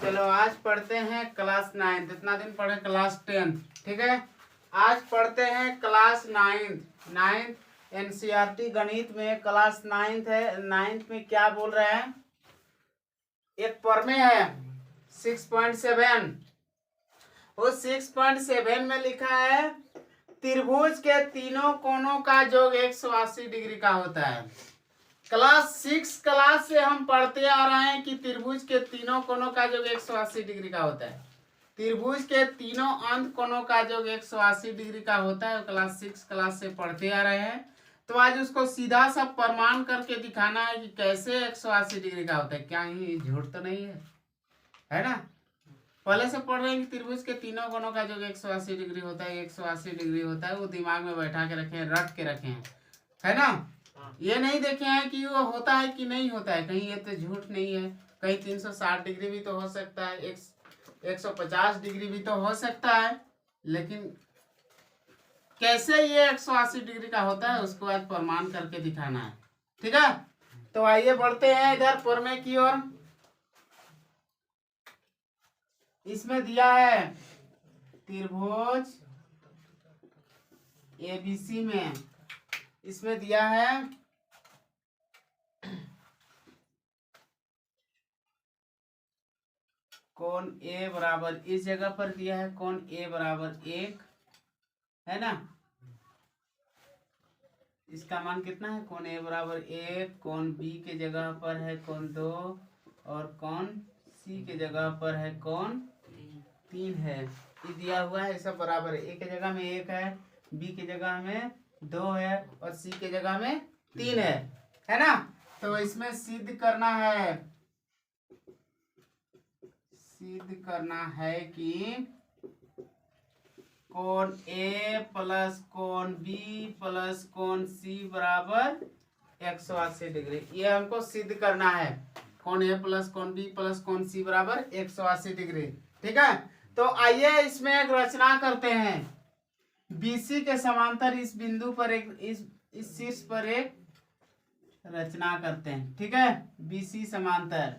चलो आज पढ़ते हैं क्लास 9। इतना दिन पढ़े क्लास 10, ठीक है। आज पढ़ते हैं क्लास 9 एनसीईआरटी गणित में क्लास 9 है। 9 में क्या बोल रहे हैं, एक प्रमेय है 6.7। उस 6.7 में लिखा है त्रिभुज के तीनों कोणों का योग 180 डिग्री का होता है। क्लास 6 क्लास से हम पढ़ते आ रहे हैं कि त्रिभुज के तीनों कोणों का योग 180 डिग्री का होता है। त्रिभुज के तीनों अंत कोणों का योग 180 डिग्री का होता है। क्लास 6 क्लास से पढ़ते आ रहे हैं, तो आज उसको सीधा सा प्रमाण करके दिखाना है कि कैसे 180 डिग्री का होता है। क्या ही झूठ तो नहीं है ना। पहले से पढ़ रहे हैं कि त्रिभुज के तीनों कोणों का योग 180 डिग्री होता है। 180 डिग्री होता है, वो दिमाग में बैठा के रखे हैं, रट के रखे हैं, है ना। ये नहीं देखे हैं कि वो होता है कि नहीं होता है। कहीं ये तो झूठ नहीं है, कहीं 360 डिग्री भी तो हो सकता है, 150 डिग्री भी तो हो सकता है। लेकिन कैसे ये 180 डिग्री का होता है उसको आज प्रमाण करके दिखाना है, ठीक है। तो आइए बढ़ते हैं इधर प्रमेय की ओर। इसमें दिया है त्रिभुज एबीसी में, इसमें दिया है कोण ए बराबर, इस जगह पर दिया है कोण ए बराबर 1, है ना। इसका मान कितना है, कोण ए बराबर 1। कोण बी के जगह पर है कोण 2 और कोण सी के जगह पर है कोण 3 है। ये दिया हुआ है, सब बराबर है। ए के जगह में 1 है, बी के जगह में 2 है और सी के जगह में 3 है ना। तो इसमें सिद्ध करना है कि कोण ए प्लस कोण बी प्लस कोण सी बराबर 180 डिग्री। ये हमको सिद्ध करना है, कोण ए प्लस कोण बी प्लस कोण सी बराबर 180 डिग्री, ठीक है। तो आइए इसमें एक रचना करते हैं। बीसी के समांतर इस बिंदु पर एक इस शीर्ष पर एक रचना करते हैं, ठीक है। बीसी समांतर,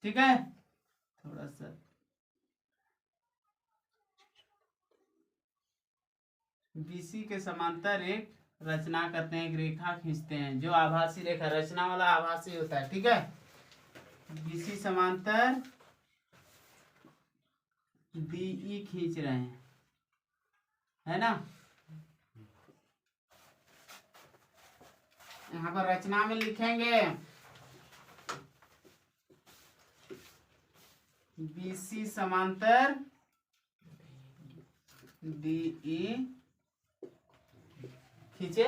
ठीक है। थोड़ा सा बीसी के समांतर एक रचना करते हैं, एक रेखा खींचते हैं, जो आभासी रेखा, रचना वाला आभासी होता है, ठीक है। बीसी समांतर डीई खींच रहे हैं, है ना। यहाँ पर रचना में लिखेंगे बीसी समांतर डीई खींचे,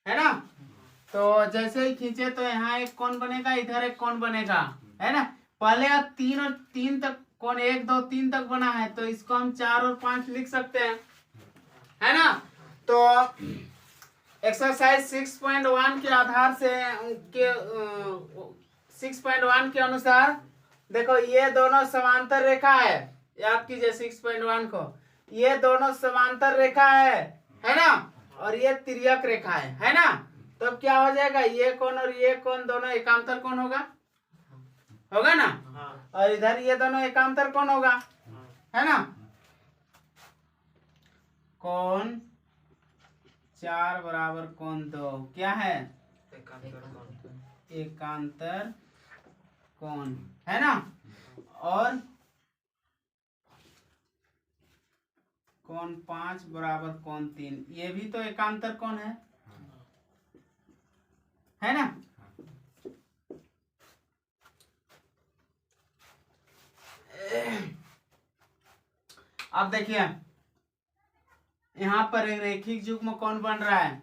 है ना। तो जैसे ही खींचे तो यहाँ एक कोण बनेगा, इधर एक कोण बनेगा, है ना। पहले 3 और 3 तक कोण 1 2 3 तक बना है, तो इसको हम 4 और 5 लिख सकते हैं, है ना। तो एक्सरसाइज 6.1 के आधार से 6.1 के अनुसार देखो, ये दोनों समांतर रेखा है। याद कीजिए 6.1 को, ये दोनों समांतर रेखा है ना। और ये तिर्यक रेखा है ना। तो अब क्या हो जाएगा, ये कोण और ये कोण दोनों एकांतर कोण होगा ना। और इधर ये दोनों एकांतर कोण होगा, है ना। कोण 4 बराबर कोण 2 क्या है, एकांतर कोण, है ना। और कोण 5 बराबर कोण 3, ये भी तो एकांतर कोण है ना। अब देखिए यहाँ पर एक रेखिक युग्म कोण बन रहा है,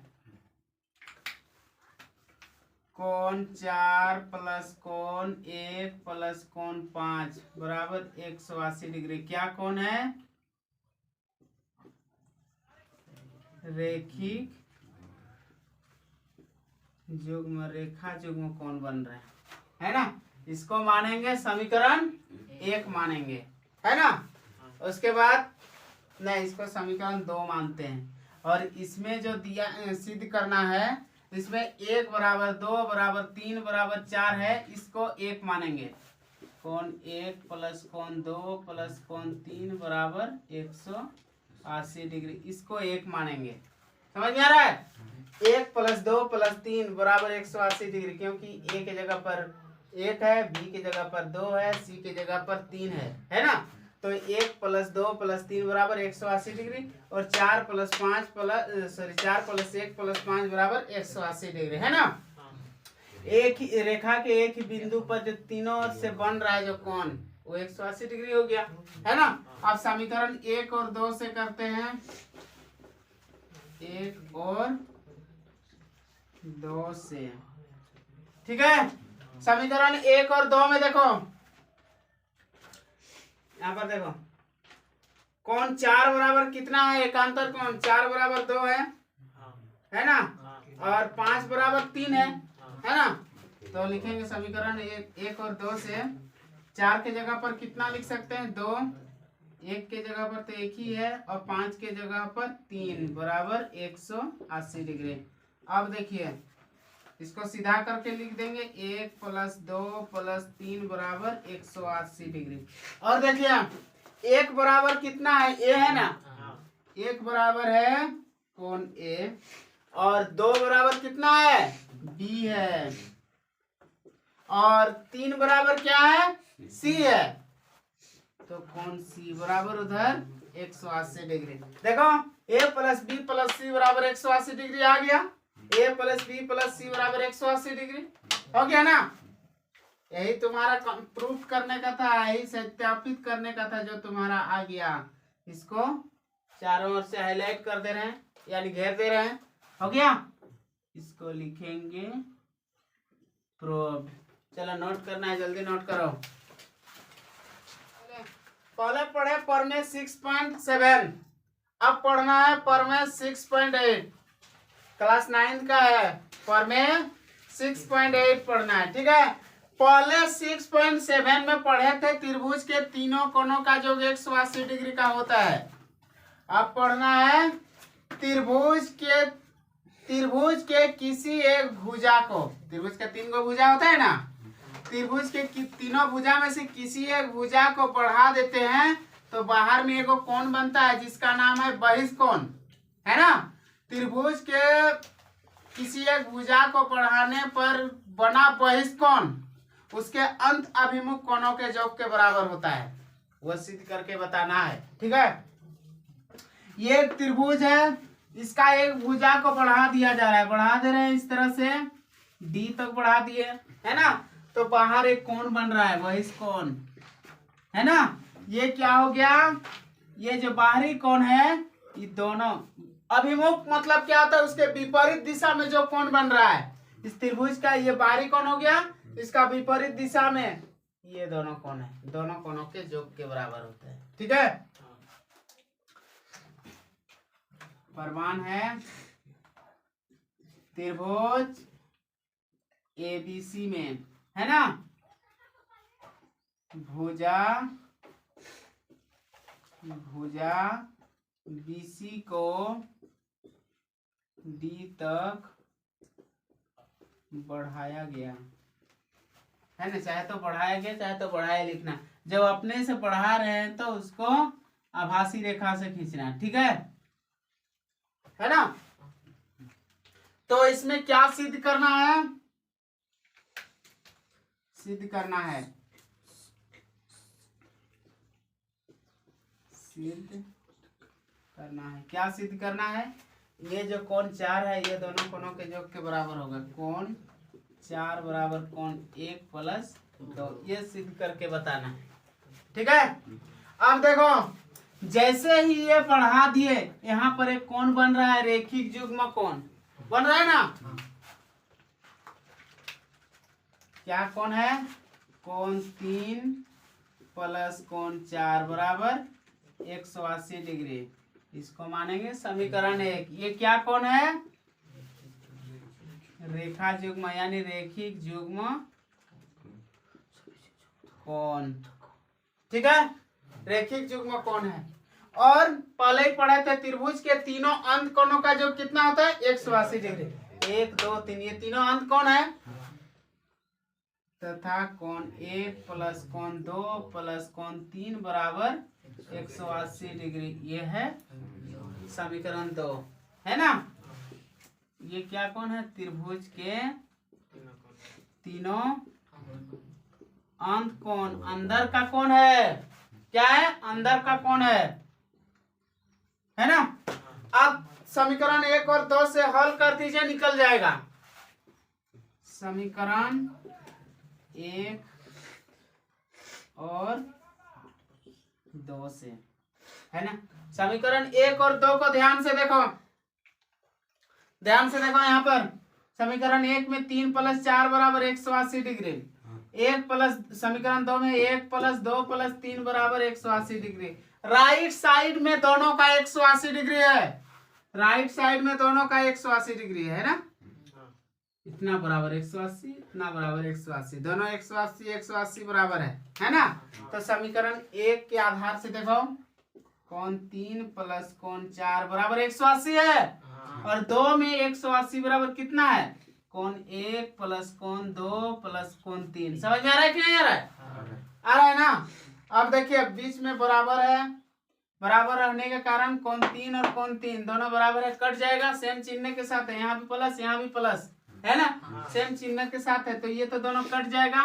कोण 4 प्लस कोण 1 प्लस कोण 5 बराबर 180 डिग्री। क्या कोण है, रेखिक युग्म, रेखा युग्म कोण बन रहा है ना। इसको मानेंगे समीकरण 1 मानेंगे, है ना। उसके बाद नहीं, इसको समीकरण 2 मानते हैं। और इसमें जो दिया सिद्ध करना है, इसमें 1 बराबर 2 बराबर 3 बराबर 4 है, इसको 1 मानेंगे, कोण 1 प्लस कोण 2 प्लस कोण 3 बराबर 180 डिग्री। इसको 1 मानेंगे। समझ में आ रहा है? 1 प्लस 2 प्लस 3 बराबर 180 डिग्री, क्योंकि ए के जगह पर 1 है, बी के जगह पर 2 है, सी के जगह पर 3 है ना? तो 1 प्लस 2 प्लस 3 बराबर 180 डिग्री, और 4 प्लस 1 प्लस 5 बराबर 180 डिग्री, है ना? एक ही रेखा के एक ही बिंदु पर जो तीनों ओर से बन रहा है जो कोण, वो 180 डिग्री हो गया, है ना? अब समीकरण 1 और 2 से करते हैं। 1 और 2 से, ठीक है? समीकरण 1 और 2 में देखो, यहाँ पर देखो, कोण 4 बराबर कितना है? एकांतर कोण 4 बराबर 2 है ना? और 5 बराबर 3 है ना? तो लिखेंगे समीकरण 1 और 2 से। 4 के जगह पर कितना लिख सकते हैं? 2, 1 के जगह पर तो 1 ही है, और 5 के जगह पर 3 बराबर 180 डिग्री। अब देखिए, इसको सीधा करके लिख देंगे, 1 प्लस 2 प्लस 3 बराबर 180 डिग्री। और देखिए 1 बराबर कितना है? ए है ना? 1 बराबर है कोण ए, और 2 बराबर कितना है? बी है, और 3 बराबर क्या है? सी है। तो कोण सी बराबर उधर 180 डिग्री। देखो ए प्लस बी प्लस सी बराबर 180 डिग्री आ गया। ए प्लस बी प्लस सी बराबर 180 डिग्री हो गया ना? यही तुम्हारा प्रूफ करने का था, यही सत्यापित करने का था, जो तुम्हारा आ गया। इसको चारों ओर से हाईलाइट कर दे रहे हैं, यानी घेर दे रहे हैं। हो गया? इसको लिखेंगे प्रूफ। चलो नोट करना है, जल्दी नोट करो। पहले पढ़े प्रमेय 6.7, अब पढ़ना है प्रमेय 6.8। क्लास 9 का है, प्रमेय 6.8 पढ़ना है, ठीक है? पहले 6.7 में पढ़े थे त्रिभुज के तीनों कोणों का योग 180 डिग्री का होता है। अब पढ़ना है त्रिभुज के किसी एक भुजा को, त्रिभुज के 3 गो भुजा होता है ना, त्रिभुज के तीनों भुजा में से किसी एक भुजा को बढ़ा देते हैं तो बाहर में एक कोण बनता है जिसका नाम है बहिष्कोण, है ना? त्रिभुज के किसी एक भुजा को बढ़ाने पर बना बहिष्कोण उसके अंत अभिमुख कोणों के योग के बराबर होता है, वह सिद्ध करके बताना है, ठीक है? ये एक त्रिभुज है, इसका एक भुजा को बढ़ा दिया जा रहा है, बढ़ा दे रहे हैं इस तरह से, डी तक बढ़ा दिए, है ना? तो बाहर एक कोण बन रहा है बहिष्कोण, है ना? ये क्या हो गया? ये जो बाहरी कोण है, ये दोनों अभिमुख मतलब क्या होता है? उसके विपरीत दिशा में जो कोण बन रहा है, इस त्रिभुज का ये बाहरी कोण हो गया, इसका विपरीत दिशा में ये दोनों कोण है, दोनों कोणों के योग के बराबर होते हैं, ठीक है? प्रमाण है त्रिभुज एबीसी में, है ना, भुजा बीसी को डी तक बढ़ाया गया, है ना? चाहे तो बढ़ाया गया, चाहे तो बढ़ाया लिखना। जब अपने से बढ़ा रहे हैं तो उसको आभासी रेखा से खींचना, ठीक है ना? तो इसमें क्या सिद्ध करना है? सिद्ध करना है, क्या सिद्ध करना है? ये जो कोण 4 है ये दोनों कोणों के योग के बराबर होगा। कोण 4 बराबर कोण 1 प्लस 2, ये सिद्ध करके बताना है, ठीक है? अब देखो, जैसे ही ये बढ़ा दिए, यहाँ पर एक कोण बन रहा है, रेखिक युग्म कोण बन रहा है ना? क्या कोण है? कोण 3 प्लस कोण 4 बराबर 180 डिग्री। इसको मानेंगे समीकरण 1। ये क्या कोण है? रेखा युग्म यानी रेखिक युग्म कोण, ठीक है? रेखिक युग्म कोण है। और पहले ही पढ़े थे त्रिभुज के तीनों अंत कोणों का जो कितना होता है? 180 डिग्री। 1 2 3, ये तीनों अंत कोण है, तथा कोण 1 प्लस कोण 2 प्लस कोण 3 बराबर 180 डिग्री। ये है समीकरण 2, है ना। ये क्या कोण है? त्रिभुज के तीनों अंत कोण, अंदर का कोण है। क्या है? अंदर का कोण है ना। अब समीकरण 1 और 2 से हल कर दीजिए, निकल जाएगा। समीकरण 1 और 2 से, है ना। समीकरण 1 और 2 को ध्यान से देखो, ध्यान से देखो। यहाँ पर समीकरण 1 में 3 प्लस 4 बराबर 180 डिग्री, 1 प्लस समीकरण 2 में 1 प्लस 2 प्लस 3 बराबर 180 डिग्री। राइट साइड में दोनों का 180 डिग्री है, राइट साइड में दोनों का 180 डिग्री है ना। इतना बराबर 180, इतना बराबर 180, दोनों 180 180 बराबर है ना। तो समीकरण 1 के आधार से देखो, कोण 3 प्लस कोण 4 बराबर 180 है, और 2 में 180 बराबर कितना है? कोण 1 प्लस कोण 2 प्लस कोण 3। समझ में आ रहा है कि नहीं आ रहा है? आ रहा है ना। अब देखिए बीच में बराबर है, बराबर रहने के कारण कोण 3 और कोण 3 दोनों बराबर है, कट जाएगा। सेम चिन्ह के साथ है, यहाँ भी प्लस यहाँ भी प्लस, है ना। सेम चिन्ह के साथ है, तो ये तो दोनों कट जाएगा,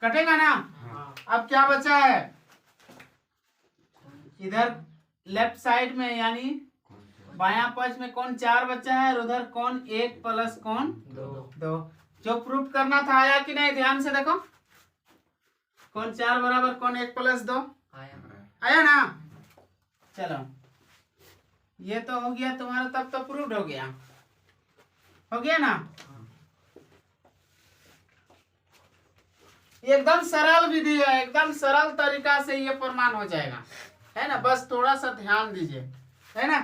कटेगा ना। अब क्या बचा है? इधर लेफ्ट साइड में यानी बायां पक्ष में कोण 4 बचा है, और उधर कोण 1 प्लस कोण 2। जो प्रूफ करना था आया कि नहीं? ध्यान से देखो, कोण 4 बराबर कोण 1 प्लस 2 आया ना। चलो ये तो हो गया तुम्हारा, तब तो प्रूफ हो गया ना। एकदम सरल विधि है, एकदम सरल तरीका से ये प्रमाण हो जाएगा, है ना। बस थोड़ा सा ध्यान दीजिए, है ना।